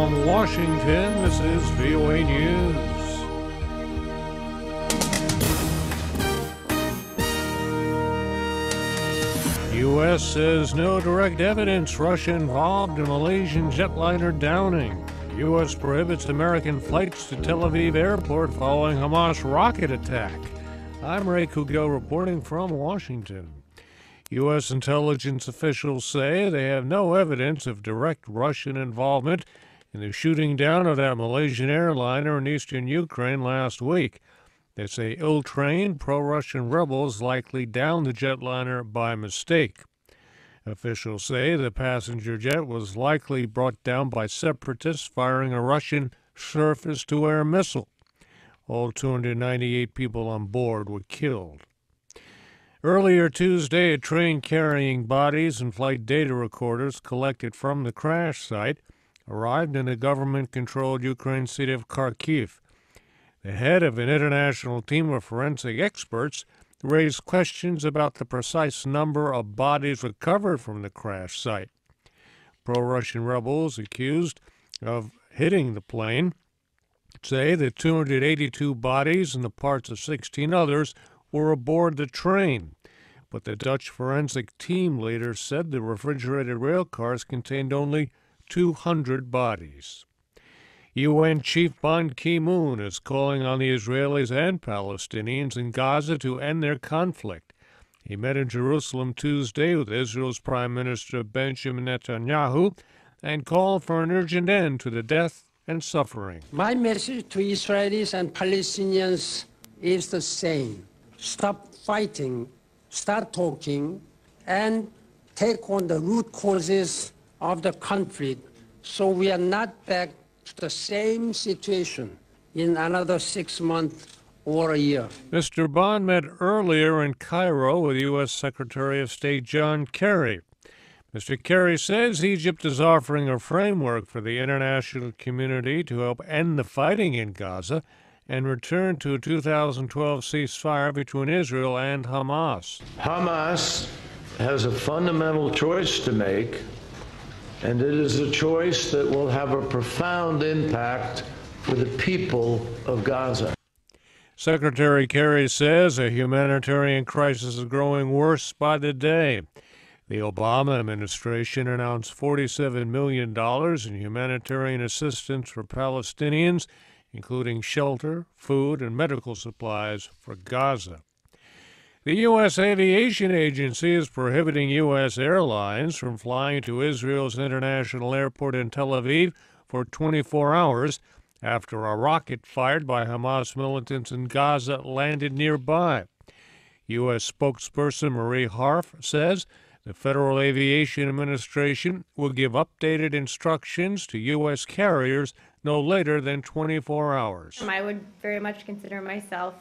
From Washington, this is VOA News. U.S. says no direct evidence Russia involved in Malaysian jetliner downing. U.S. prohibits American flights to Tel Aviv Airport following Hamas rocket attack. I'm Ray Kouguell reporting from Washington. U.S. intelligence officials say they have no evidence of direct Russian involvement in the shooting down of that Malaysian airliner in eastern Ukraine last week. They say ill-trained pro-Russian rebels likely downed the jetliner by mistake. Officials say the passenger jet was likely brought down by separatists firing a Russian surface-to-air missile. All 298 people on board were killed. Earlier Tuesday, a train carrying bodies and flight data recorders collected from the crash site arrived in the government-controlled Ukraine city of Kharkiv. The head of an international team of forensic experts raised questions about the precise number of bodies recovered from the crash site. Pro-Russian rebels accused of hitting the plane say that 282 bodies and the parts of 16 others were aboard the train. But the Dutch forensic team later said the refrigerated rail cars contained only 200 bodies. UN Chief Ban Ki-moon is calling on the Israelis and Palestinians in Gaza to end their conflict. He met in Jerusalem Tuesday with Israel's Prime Minister Benjamin Netanyahu and called for an urgent end to the death and suffering. My message to Israelis and Palestinians is the same. Stop fighting, start talking, and take on the root causes of the conflict so we are not back to the same situation in another 6 months or a year. Mr. Ban met earlier in Cairo with U.S. Secretary of State John Kerry. Mr. Kerry says Egypt is offering a framework for the international community to help end the fighting in Gaza and return to a 2012 ceasefire between Israel and Hamas. Hamas has a fundamental choice to make, and it is a choice that will have a profound impact for the people of Gaza. Secretary Kerry says a humanitarian crisis is growing worse by the day. The Obama administration announced $47 million in humanitarian assistance for Palestinians, including shelter, food, and medical supplies for Gaza. The U.S. Aviation Agency is prohibiting U.S. airlines from flying to Israel's international airport in Tel Aviv for 24 hours after a rocket fired by Hamas militants in Gaza landed nearby. U.S. spokesperson Marie Harf says the Federal Aviation Administration will give updated instructions to U.S. carriers no later than 24 hours. I would very much consider myself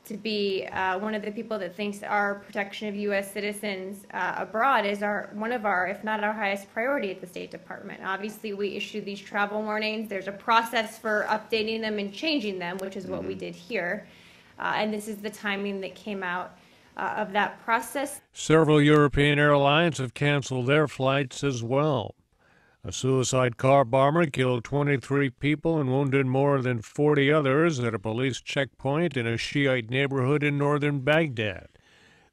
to be one of the people that thinks our protection of U.S. citizens abroad is one of our, if not our highest priority at the State Department. Obviously, we issue these travel warnings. There's a process for updating them and changing them, which is what we did here. And this is the timing that came out of that process. Several European airlines have canceled their flights as well. A suicide car bomber killed 23 people and wounded more than 40 others at a police checkpoint in a Shiite neighborhood in northern Baghdad.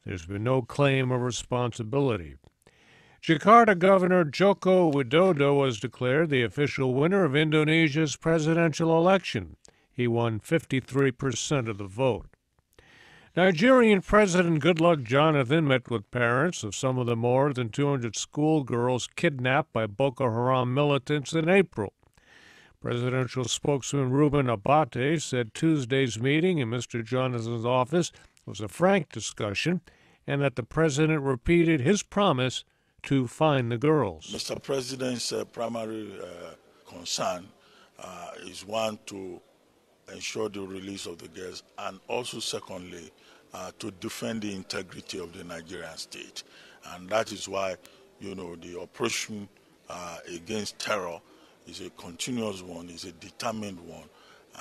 There's been no claim of responsibility. Jakarta Governor Joko Widodo was declared the official winner of Indonesia's presidential election. He won 53% of the vote. Nigerian President Goodluck Jonathan met with parents of some of the more than 200 schoolgirls kidnapped by Boko Haram militants in April. Presidential spokesman Reuben Abate said Tuesday's meeting in Mr. Jonathan's office was a frank discussion and that the president repeated his promise to find the girls. Mr. President's primary concern is one, to ensure the release of the girls, and also secondly, to defend the integrity of the Nigerian state. And that is why, the operation against terror is a continuous one, is a determined one,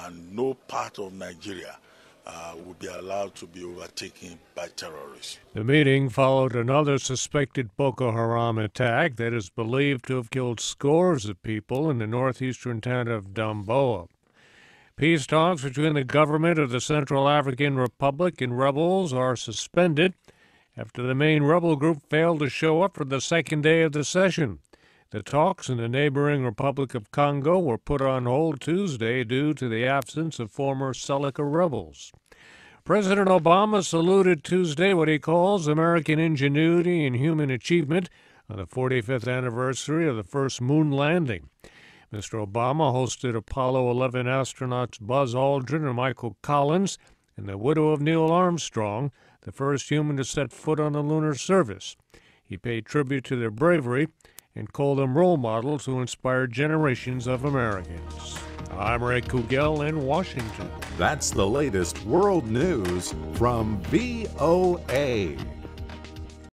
and no part of Nigeria will be allowed to be overtaken by terrorists. The meeting followed another suspected Boko Haram attack that is believed to have killed scores of people in the northeastern town of Damboa. Peace talks between the government of the Central African Republic and rebels are suspended after the main rebel group failed to show up for the second day of the session. The talks in the neighboring Republic of Congo were put on hold Tuesday due to the absence of former Seleka rebels. President Obama saluted Tuesday what he calls American ingenuity and human achievement on the 45th anniversary of the first moon landing. Mr. Obama hosted Apollo 11 astronauts Buzz Aldrin and Michael Collins and the widow of Neil Armstrong, the first human to set foot on the lunar surface. He paid tribute to their bravery and called them role models who inspired generations of Americans. I'm Ray Kouguell in Washington. That's the latest world news from VOA.